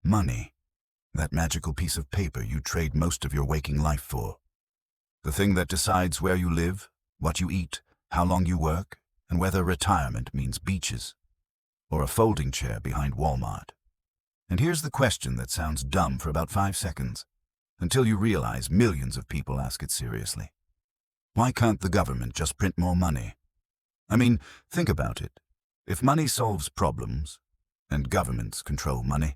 Money. That magical piece of paper you trade most of your waking life for. The thing that decides where you live, what you eat, how long you work, and whether retirement means beaches or a folding chair behind Walmart. And here's the question that sounds dumb for about 5 seconds, until you realize millions of people ask it seriously. Why can't the government just print more money? I mean, think about it. If money solves problems, and governments control money,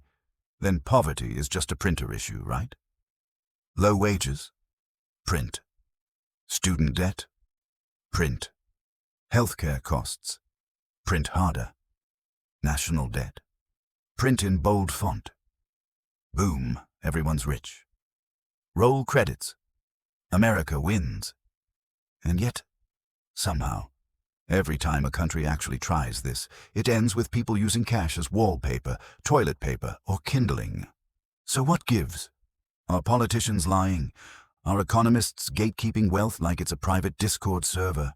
then poverty is just a printer issue, right? Low wages? Print. Student debt? Print. Healthcare costs? Print harder. National debt? Print in bold font. Boom, everyone's rich. Roll credits. America wins. And yet, somehow, every time a country actually tries this, it ends with people using cash as wallpaper, toilet paper, or kindling. So what gives? Are politicians lying? Are economists gatekeeping wealth like it's a private Discord server?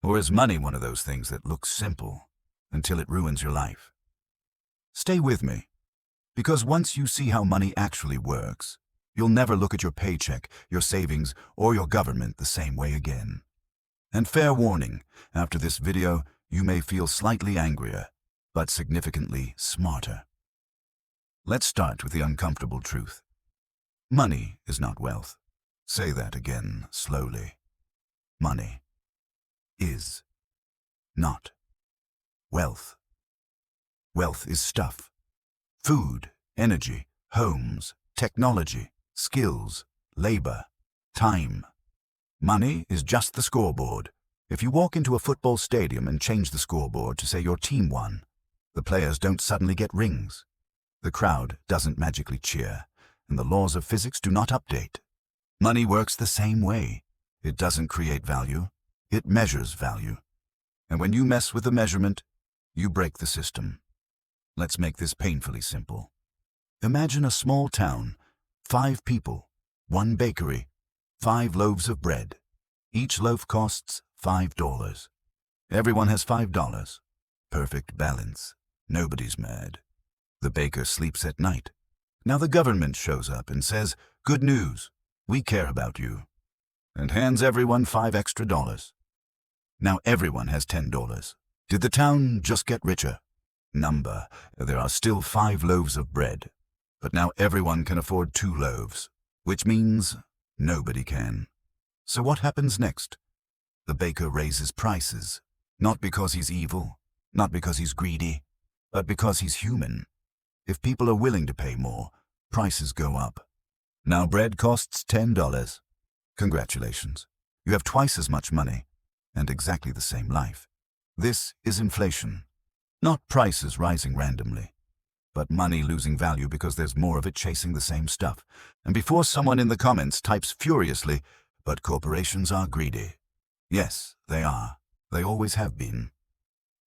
Or is money one of those things that looks simple until it ruins your life? Stay with me, because once you see how money actually works, you'll never look at your paycheck, your savings, or your government the same way again. And fair warning, after this video, you may feel slightly angrier, but significantly smarter. Let's start with the uncomfortable truth. Money is not wealth. Say that again slowly. Money is not wealth. Wealth is stuff. Food, energy, homes, technology, skills, labor, time. Money is just the scoreboard. If you walk into a football stadium and change the scoreboard to say your team won, the players don't suddenly get rings. The crowd doesn't magically cheer, and the laws of physics do not update. Money works the same way. It doesn't create value, it measures value. And when you mess with the measurement, you break the system. Let's make this painfully simple. Imagine a small town, 5 people, 1 bakery, 5 loaves of bread. Each loaf costs $5. Everyone has $5. Perfect balance. Nobody's mad. The baker sleeps at night. Now the government shows up and says, "Good news, we care about you," and hands everyone $5 extra. Now everyone has $10. Did the town just get richer? Number, there are still 5 loaves of bread, but now everyone can afford 2 loaves, which means nobody can. So what happens next? The baker raises prices, not because he's evil, not because he's greedy, but because he's human. If people are willing to pay more, prices go up. Now bread costs $10. Congratulations, you have twice as much money and exactly the same life. This is inflation. Not prices rising randomly, but money losing value because there's more of it chasing the same stuff. And before someone in the comments types furiously, "But corporations are greedy." Yes, they are. They always have been.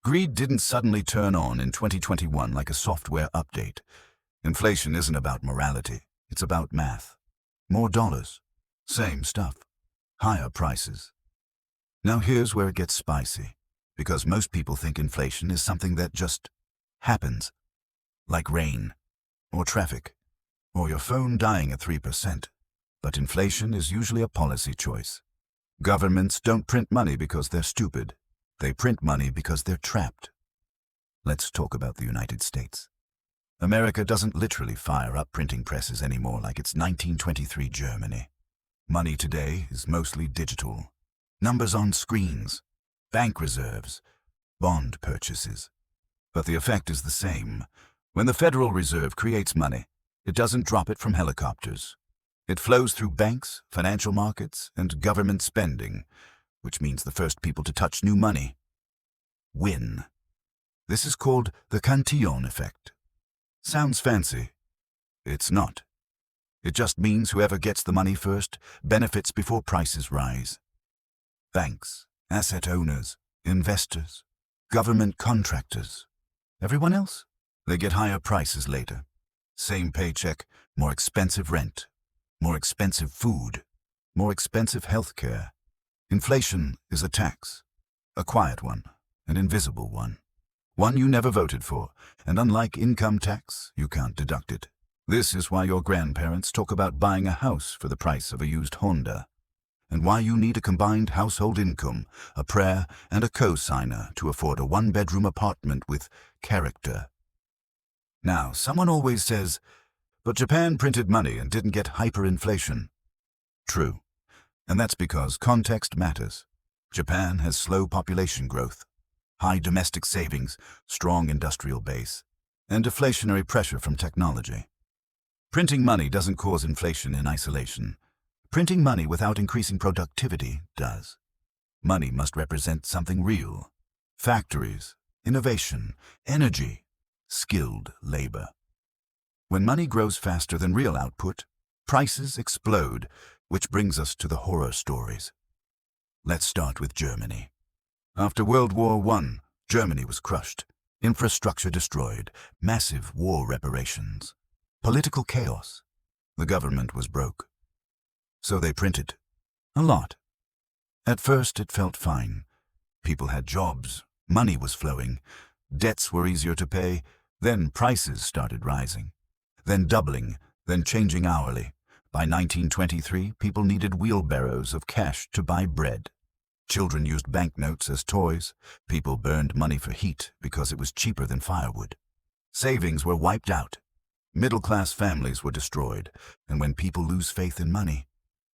Greed didn't suddenly turn on in 2021 like a software update. Inflation isn't about morality, it's about math. More dollars, same stuff, higher prices. Now here's where it gets spicy, because most people think inflation is something that just happens, like rain, or traffic, or your phone dying at 3%. But inflation is usually a policy choice. Governments don't print money because they're stupid. They print money because they're trapped. Let's talk about the United States. America doesn't literally fire up printing presses anymore like it's 1923 Germany. Money today is mostly digital. Numbers on screens, bank reserves, bond purchases. But the effect is the same. When the Federal Reserve creates money, it doesn't drop it from helicopters. It flows through banks, financial markets, and government spending, which means the first people to touch new money win. This is called the Cantillon effect. Sounds fancy. It's not. It just means whoever gets the money first benefits before prices rise. Banks, asset owners, investors, government contractors. Everyone else? They get higher prices later. Same paycheck, more expensive rent, more expensive food, more expensive healthcare. Inflation is a tax, a quiet one, an invisible one. One you never voted for, and unlike income tax, you can't deduct it. This is why your grandparents talk about buying a house for the price of a used Honda, and why you need a combined household income, a prayer, and a co-signer to afford a one-bedroom apartment with character. Now, someone always says, but Japan printed money and didn't get hyperinflation. True, and that's because context matters. Japan has slow population growth, high domestic savings, strong industrial base, and deflationary pressure from technology. Printing money doesn't cause inflation in isolation. Printing money without increasing productivity does. Money must represent something real. Factories, innovation, energy, skilled labor. When money grows faster than real output, prices explode, which brings us to the horror stories. Let's start with Germany. After World War I, Germany was crushed, infrastructure destroyed, massive war reparations, political chaos. The government was broke. So they printed. A lot. At first it felt fine. People had jobs, money was flowing, debts were easier to pay, then prices started rising, then doubling, then changing hourly. By 1923, people needed wheelbarrows of cash to buy bread. Children used banknotes as toys. People burned money for heat because it was cheaper than firewood. Savings were wiped out. Middle-class families were destroyed, and when people lose faith in money,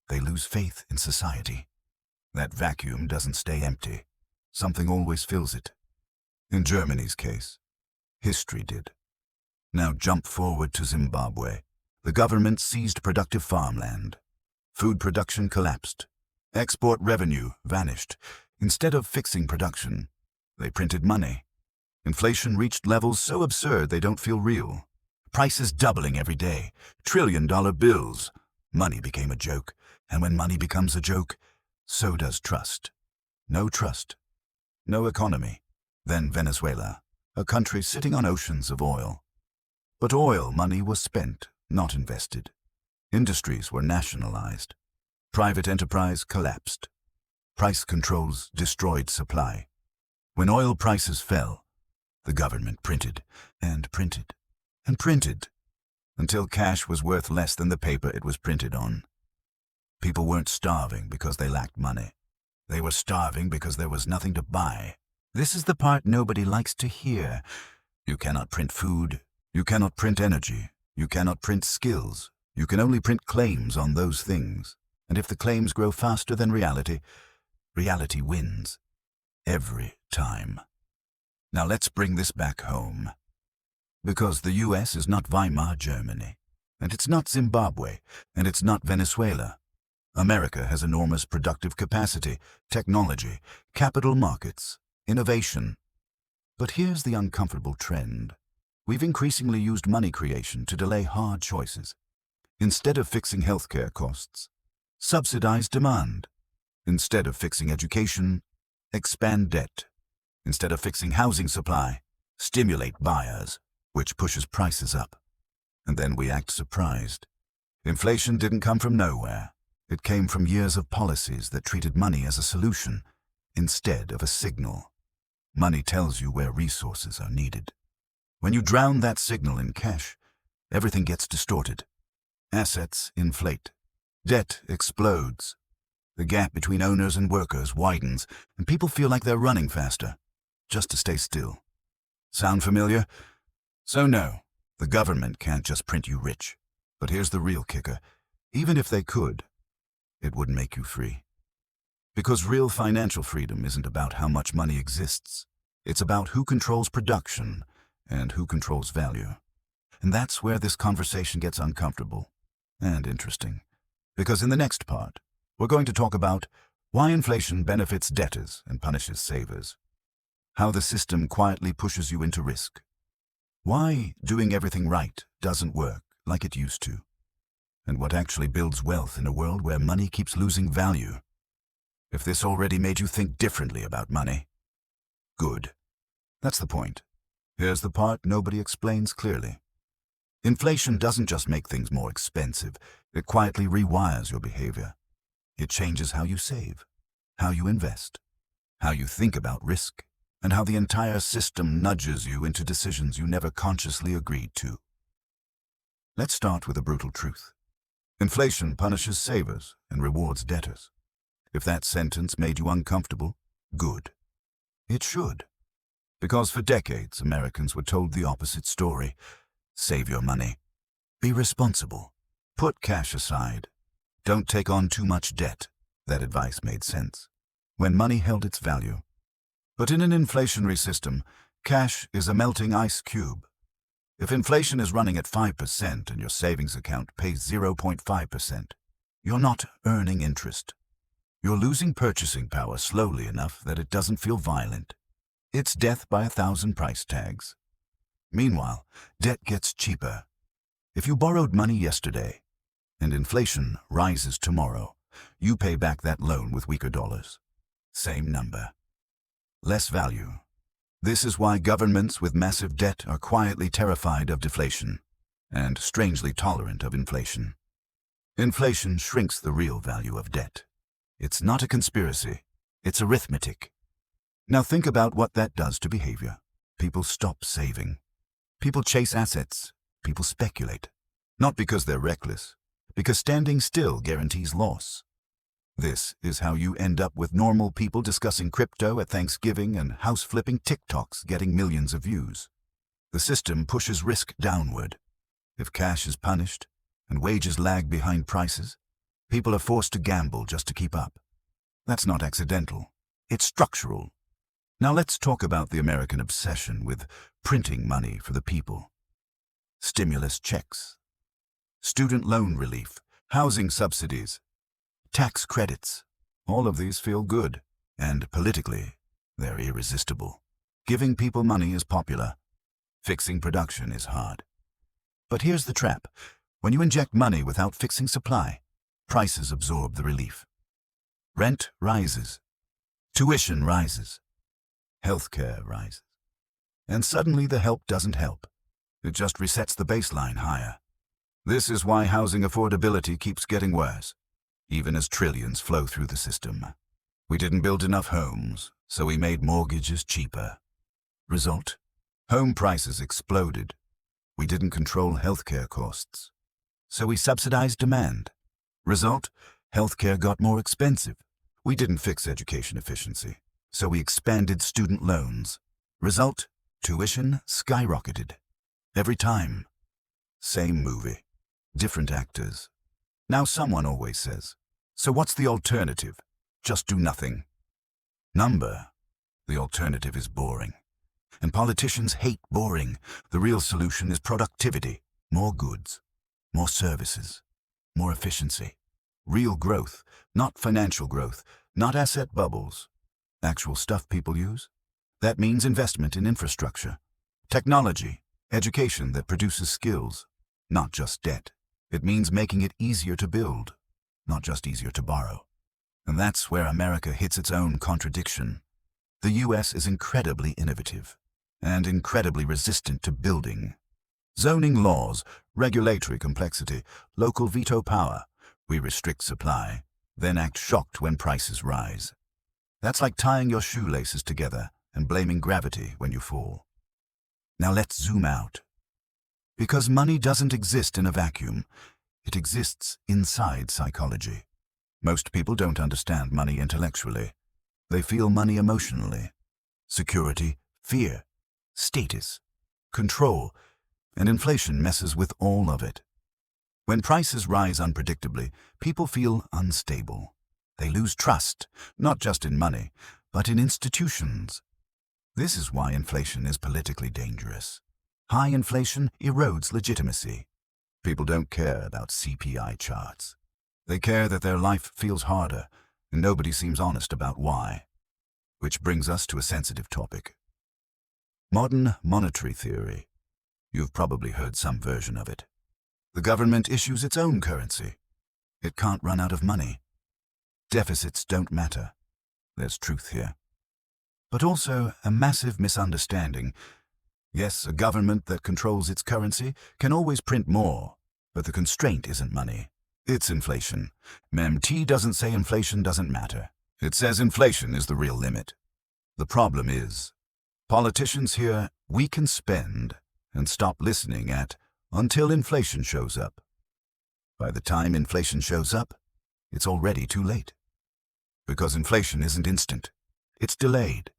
they lose faith in society. That vacuum doesn't stay empty. Something always fills it. In Germany's case, history did. Now jump forward to Zimbabwe. The government seized productive farmland. Food production collapsed. Export revenue vanished. Instead of fixing production, they printed money. Inflation reached levels so absurd they don't feel real. Prices doubling every day. $1 trillion bills. Money became a joke. And when money becomes a joke, so does trust. No trust. No economy. Then Venezuela, a country sitting on oceans of oil. But oil money was spent, not invested. Industries were nationalized. Private enterprise collapsed. Price controls destroyed supply. When oil prices fell, the government printed and printed and printed until cash was worth less than the paper it was printed on. People weren't starving because they lacked money. They were starving because there was nothing to buy. This is the part nobody likes to hear. You cannot print food. You cannot print energy. You cannot print skills. You can only print claims on those things. And if the claims grow faster than reality, reality wins. Every time. Now let's bring this back home. Because the US is not Weimar Germany. And it's not Zimbabwe. And it's not Venezuela. America has enormous productive capacity, technology, capital markets, innovation. But here's the uncomfortable trend. We've increasingly used money creation to delay hard choices. Instead of fixing healthcare costs, subsidize demand. Instead of fixing education, expand debt. Instead of fixing housing supply, stimulate buyers, which pushes prices up. And then we act surprised. Inflation didn't come from nowhere. It came from years of policies that treated money as a solution instead of a signal. Money tells you where resources are needed. When you drown that signal in cash, everything gets distorted. Assets inflate. Debt explodes. The gap between owners and workers widens, and people feel like they're running faster, just to stay still. Sound familiar? So no, the government can't just print you rich. But here's the real kicker. Even if they could, it wouldn't make you free. Because real financial freedom isn't about how much money exists. It's about who controls production and who controls value. And that's where this conversation gets uncomfortable and interesting. Because in the next part, we're going to talk about why inflation benefits debtors and punishes savers. How the system quietly pushes you into risk. Why doing everything right doesn't work like it used to. And what actually builds wealth in a world where money keeps losing value. If this already made you think differently about money, good. That's the point. Here's the part nobody explains clearly. Inflation doesn't just make things more expensive. It quietly rewires your behavior. It changes how you save, how you invest, how you think about risk, and how the entire system nudges you into decisions you never consciously agreed to. Let's start with a brutal truth. Inflation punishes savers and rewards debtors. If that sentence made you uncomfortable, good. It should. Because for decades, Americans were told the opposite story. Save your money. Be responsible. Put cash aside. Don't take on too much debt. That advice made sense when money held its value. But in an inflationary system, cash is a melting ice cube. If inflation is running at 5% and your savings account pays 0.5%, you're not earning interest. You're losing purchasing power slowly enough that it doesn't feel violent. It's death by 1,000 price tags. Meanwhile, debt gets cheaper. If you borrowed money yesterday and inflation rises tomorrow, you pay back that loan with weaker dollars. Same number. Less value. This is why governments with massive debt are quietly terrified of deflation and strangely tolerant of inflation. Inflation shrinks the real value of debt. It's not a conspiracy. It's arithmetic. Now think about what that does to behavior. People stop saving. People chase assets. People speculate. Not because they're reckless, because standing still guarantees loss. This is how you end up with normal people discussing crypto at Thanksgiving and house-flipping TikToks getting millions of views. The system pushes risk downward. If cash is punished and wages lag behind prices, people are forced to gamble just to keep up. That's not accidental. It's structural. Now let's talk about the American obsession with printing money for the people. Stimulus checks, student loan relief, housing subsidies, tax credits. All of these feel good, and politically, they're irresistible. Giving people money is popular. Fixing production is hard. But here's the trap. When you inject money without fixing supply, prices absorb the relief. Rent rises. Tuition rises. Healthcare rises. And suddenly the help doesn't help. It just resets the baseline higher. This is why housing affordability keeps getting worse, even as trillions flow through the system. We didn't build enough homes, so we made mortgages cheaper. Result? Home prices exploded. We didn't control healthcare costs, so we subsidized demand. Result? Healthcare got more expensive. We didn't fix education efficiency, so we expanded student loans. Result? Tuition skyrocketed. Every time. Same movie. Different actors. Now someone always says, so what's the alternative? Just do nothing. Number. The alternative is boring. And politicians hate boring. The real solution is productivity. More goods. More services. More efficiency. Real growth. Not financial growth. Not asset bubbles. Actual stuff people use. That means investment in infrastructure. Technology. Education that produces skills. Not just debt. It means making it easier to build, not just easier to borrow. And that's where America hits its own contradiction. The US is incredibly innovative and incredibly resistant to building. Zoning laws, regulatory complexity, local veto power. We restrict supply, then act shocked when prices rise. That's like tying your shoelaces together and blaming gravity when you fall. Now let's zoom out. Because money doesn't exist in a vacuum, it exists inside psychology. Most people don't understand money intellectually. They feel money emotionally. Security, fear, status, control, and inflation messes with all of it. When prices rise unpredictably, people feel unstable. They lose trust, not just in money, but in institutions. This is why inflation is politically dangerous. High inflation erodes legitimacy. People don't care about CPI charts. They care that their life feels harder, and nobody seems honest about why. Which brings us to a sensitive topic. Modern monetary theory. You've probably heard some version of it. The government issues its own currency. It can't run out of money. Deficits don't matter. There's truth here. But also a massive misunderstanding. Yes, a government that controls its currency can always print more, but the constraint isn't money. It's inflation. MEM-T doesn't say inflation doesn't matter. It says inflation is the real limit. The problem is, politicians hear, we can spend, and stop listening at, until inflation shows up. By the time inflation shows up, it's already too late. Because inflation isn't instant. It's delayed,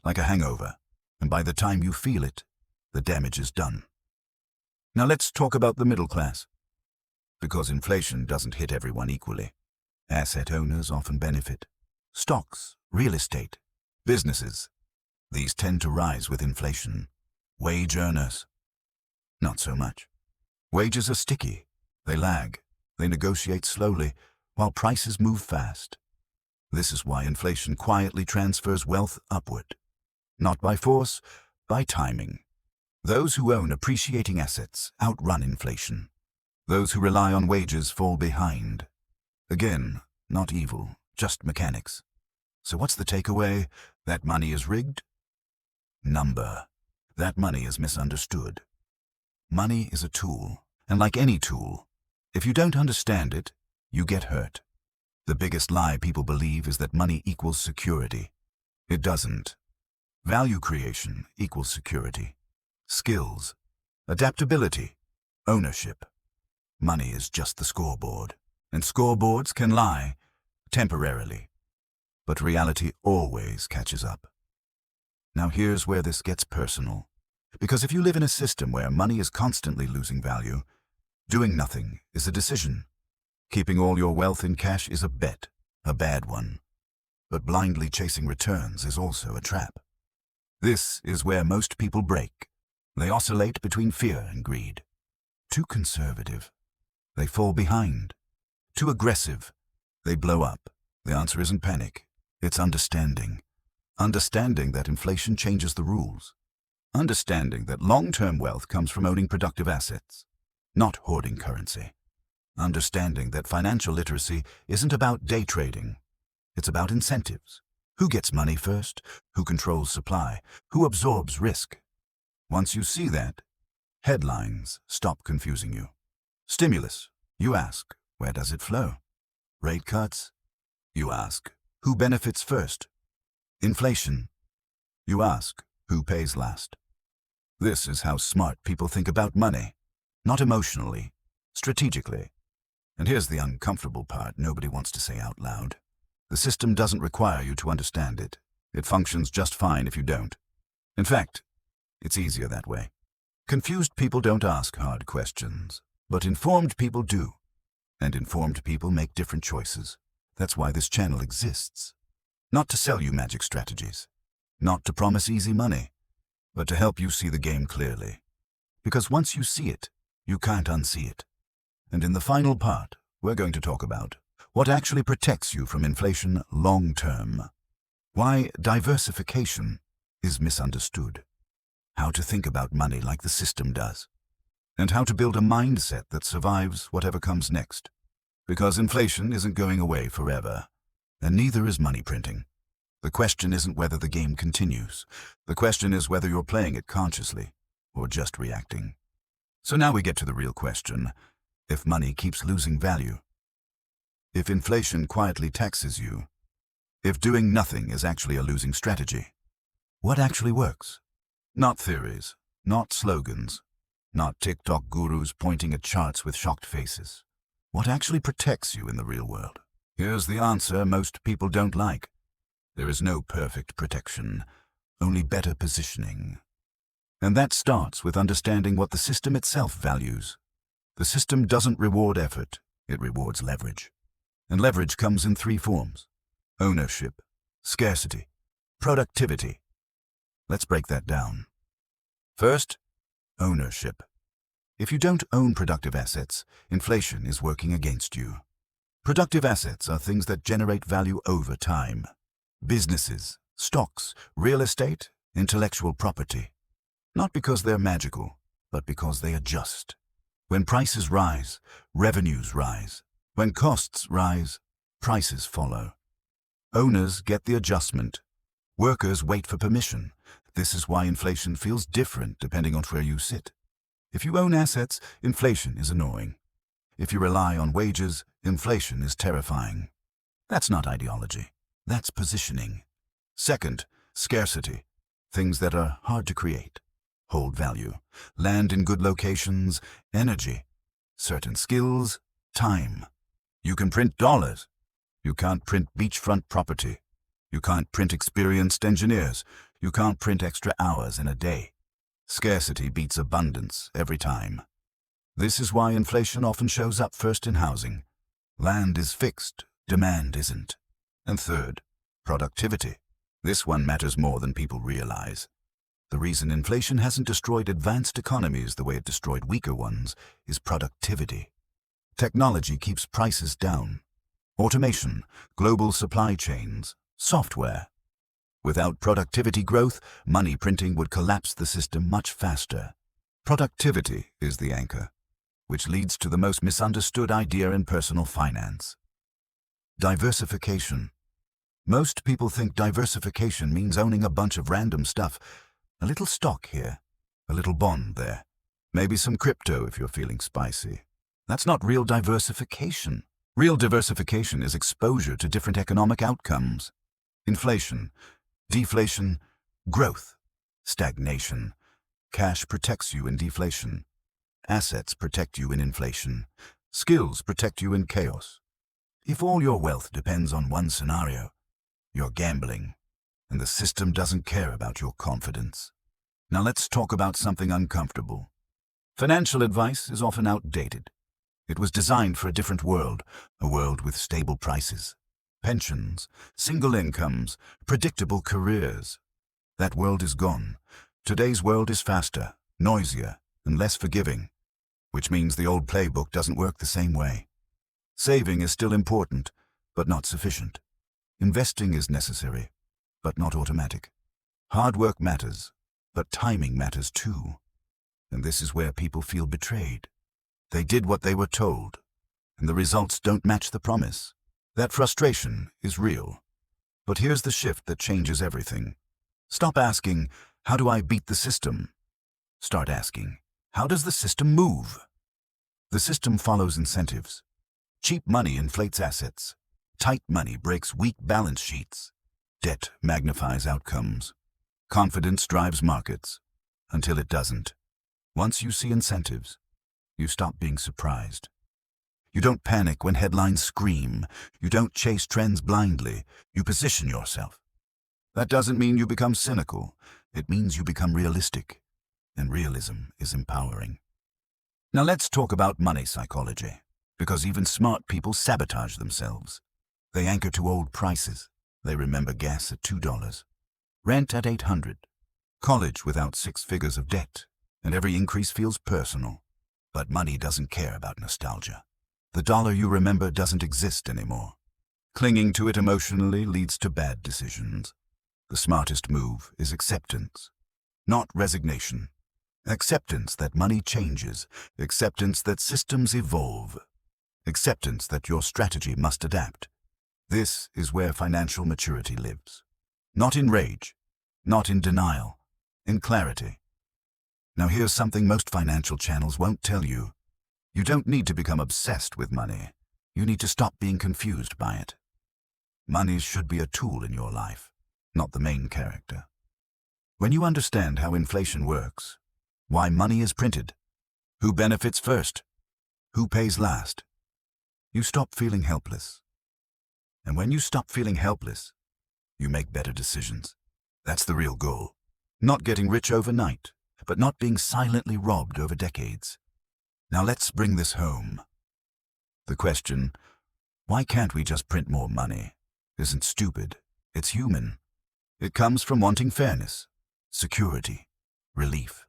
like a hangover, and by the time you feel it, the damage is done. Now let's talk about the middle class. Because inflation doesn't hit everyone equally. Asset owners often benefit. Stocks, real estate, businesses, these tend to rise with inflation. Wage earners, not so much. Wages are sticky. They lag. They negotiate slowly, while prices move fast. This is why inflation quietly transfers wealth upward. Not by force, by timing. Those who own appreciating assets outrun inflation. Those who rely on wages fall behind. Again, not evil, just mechanics. So what's the takeaway? That money is rigged? Number. That money is misunderstood. Money is a tool, and like any tool, if you don't understand it, you get hurt. The biggest lie people believe is that money equals security. It doesn't. Value creation equals security. Skills, adaptability, ownership. Money is just the scoreboard, and scoreboards can lie, temporarily. But reality always catches up. Now here's where this gets personal. Because if you live in a system where money is constantly losing value, doing nothing is a decision. Keeping all your wealth in cash is a bet, a bad one. But blindly chasing returns is also a trap. This is where most people break. They oscillate between fear and greed. Too conservative, they fall behind. Too aggressive, they blow up. The answer isn't panic, it's understanding. Understanding that inflation changes the rules. Understanding that long-term wealth comes from owning productive assets, not hoarding currency. Understanding that financial literacy isn't about day trading. It's about incentives. Who gets money first? Who controls supply? Who absorbs risk? Once you see that, headlines stop confusing you. Stimulus, you ask, where does it flow? Rate cuts, you ask, who benefits first? Inflation, you ask, who pays last? This is how smart people think about money. Not emotionally, strategically. And here's the uncomfortable part nobody wants to say out loud. The system doesn't require you to understand it. It functions just fine if you don't. In fact, it's easier that way. Confused people don't ask hard questions, but informed people do. And informed people make different choices. That's why this channel exists. Not to sell you magic strategies. Not to promise easy money, but to help you see the game clearly. Because once you see it, you can't unsee it. And in the final part, we're going to talk about what actually protects you from inflation long term. Why diversification is misunderstood. How to think about money like the system does. And how to build a mindset that survives whatever comes next. Because inflation isn't going away forever, and neither is money printing. The question isn't whether the game continues. The question is whether you're playing it consciously or just reacting. So now we get to the real question. If money keeps losing value, if inflation quietly taxes you, if doing nothing is actually a losing strategy, what actually works? Not theories, not slogans, not TikTok gurus pointing at charts with shocked faces. What actually protects you in the real world? Here's the answer most people don't like. There is no perfect protection, only better positioning. And that starts with understanding what the system itself values. The system doesn't reward effort, it rewards leverage. And leverage comes in three forms: ownership, scarcity, productivity. Let's break that down. First, ownership. If you don't own productive assets, inflation is working against you. Productive assets are things that generate value over time. Businesses, stocks, real estate, intellectual property. Not because they're magical, but because they adjust. When prices rise, revenues rise. When costs rise, prices follow. Owners get the adjustment. Workers wait for permission. This is why inflation feels different depending on where you sit. If you own assets, inflation is annoying. If you rely on wages, inflation is terrifying. That's not ideology. That's positioning. Second, scarcity. Things that are hard to create. hold value. Land in good locations, energy. Certain skills, time. You can print dollars. You can't print beachfront property. You can't print experienced engineers. You can't print extra hours in a day. Scarcity beats abundance every time. This is why inflation often shows up first in housing. Land is fixed, demand isn't. And third, productivity. This one matters more than people realize. The reason inflation hasn't destroyed advanced economies the way it destroyed weaker ones is productivity. Technology keeps prices down. Automation, global supply chains, software. Without productivity growth, money printing would collapse the system much faster. Productivity is the anchor, which leads to the most misunderstood idea in personal finance. Diversification. Most people think diversification means owning a bunch of random stuff. A little stock here, a little bond there, maybe some crypto if you're feeling spicy. That's not real diversification. Real diversification is exposure to different economic outcomes. Inflation, deflation, growth, stagnation. Cash protects you in deflation. Assets protect you in inflation. Skills protect you in chaos. If all your wealth depends on one scenario, you're gambling, and the system doesn't care about your confidence. Now let's talk about something uncomfortable. Financial advice is often outdated. It was designed for a different world, a world with stable prices, pensions, single incomes, predictable careers. That world is gone. Today's world is faster, noisier, and less forgiving, which means the old playbook doesn't work the same way. Saving is still important, but not sufficient. Investing is necessary, but not automatic. Hard work matters, but timing matters too. And this is where people feel betrayed. They did what they were told, and the results don't match the promise. That frustration is real. But here's the shift that changes everything. Stop asking, how do I beat the system? Start asking, how does the system move? The system follows incentives. Cheap money inflates assets. Tight money breaks weak balance sheets. Debt magnifies outcomes. Confidence drives markets, until it doesn't. Once you see incentives, you stop being surprised. You don't panic when headlines scream. You don't chase trends blindly. You position yourself. That doesn't mean you become cynical. It means you become realistic. And realism is empowering. Now let's talk about money psychology, because even smart people sabotage themselves. They anchor to old prices. They remember gas at $2, rent at $800, college without 6 figures of debt, and every increase feels personal. But money doesn't care about nostalgia. The dollar you remember doesn't exist anymore. Clinging to it emotionally leads to bad decisions. The smartest move is acceptance, not resignation. Acceptance that money changes, acceptance that systems evolve, acceptance that your strategy must adapt. This is where financial maturity lives. Not in rage, not in denial, in clarity. Now here's something most financial channels won't tell you. You don't need to become obsessed with money. You need to stop being confused by it. Money should be a tool in your life, not the main character. When you understand how inflation works, why money is printed, who benefits first, who pays last, you stop feeling helpless. And when you stop feeling helpless, you make better decisions. That's the real goal. Not getting rich overnight, but not being silently robbed over decades. Now let's bring this home. The question, why can't we just print more money, isn't stupid. It's human. It comes from wanting fairness, security, relief.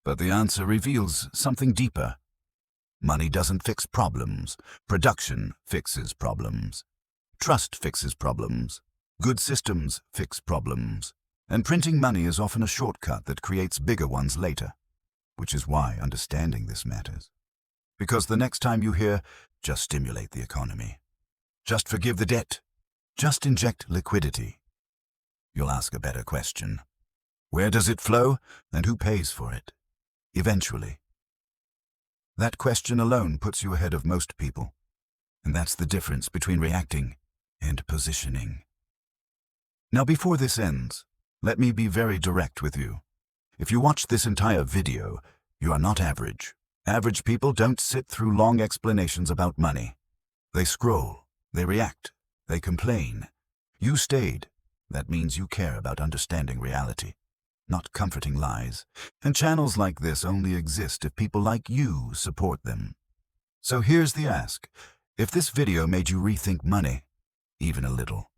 But the answer reveals something deeper. Money doesn't fix problems. Production fixes problems. Trust fixes problems. Good systems fix problems. And printing money is often a shortcut that creates bigger ones later, which is why understanding this matters. Because the next time you hear, just stimulate the economy, just forgive the debt, just inject liquidity, you'll ask a better question. Where does it flow, and who pays for it? Eventually. That question alone puts you ahead of most people, and that's the difference between reacting and positioning. Now before this ends, let me be very direct with you. If you watch this entire video, you are not average. Average people don't sit through long explanations about money. They scroll, they react, they complain. You stayed. That means you care about understanding reality, not comforting lies. And channels like this only exist if people like you support them. So here's the ask. If this video made you rethink money, even a little,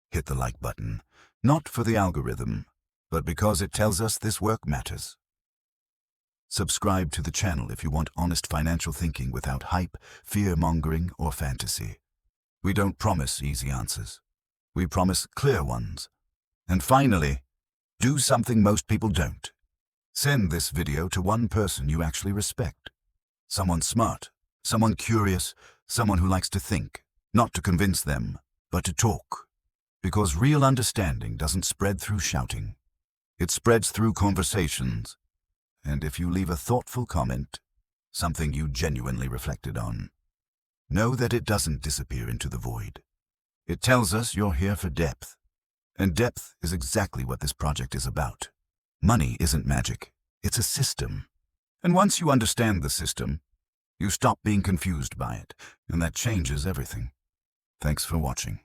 hit the like button. Not for the algorithm, but because it tells us this work matters. Subscribe to the channel if you want honest financial thinking without hype, fear-mongering, or fantasy. We don't promise easy answers. We promise clear ones. And finally, do something most people don't. Send this video to one person you actually respect. Someone smart, someone curious, someone who likes to think, not to convince them, but to talk. Because real understanding doesn't spread through shouting. It spreads through conversations. And if you leave a thoughtful comment, something you genuinely reflected on, know that it doesn't disappear into the void. It tells us you're here for depth. And depth is exactly what this project is about. Money isn't magic. It's a system. And once you understand the system, you stop being confused by it, and that changes everything. Thanks for watching.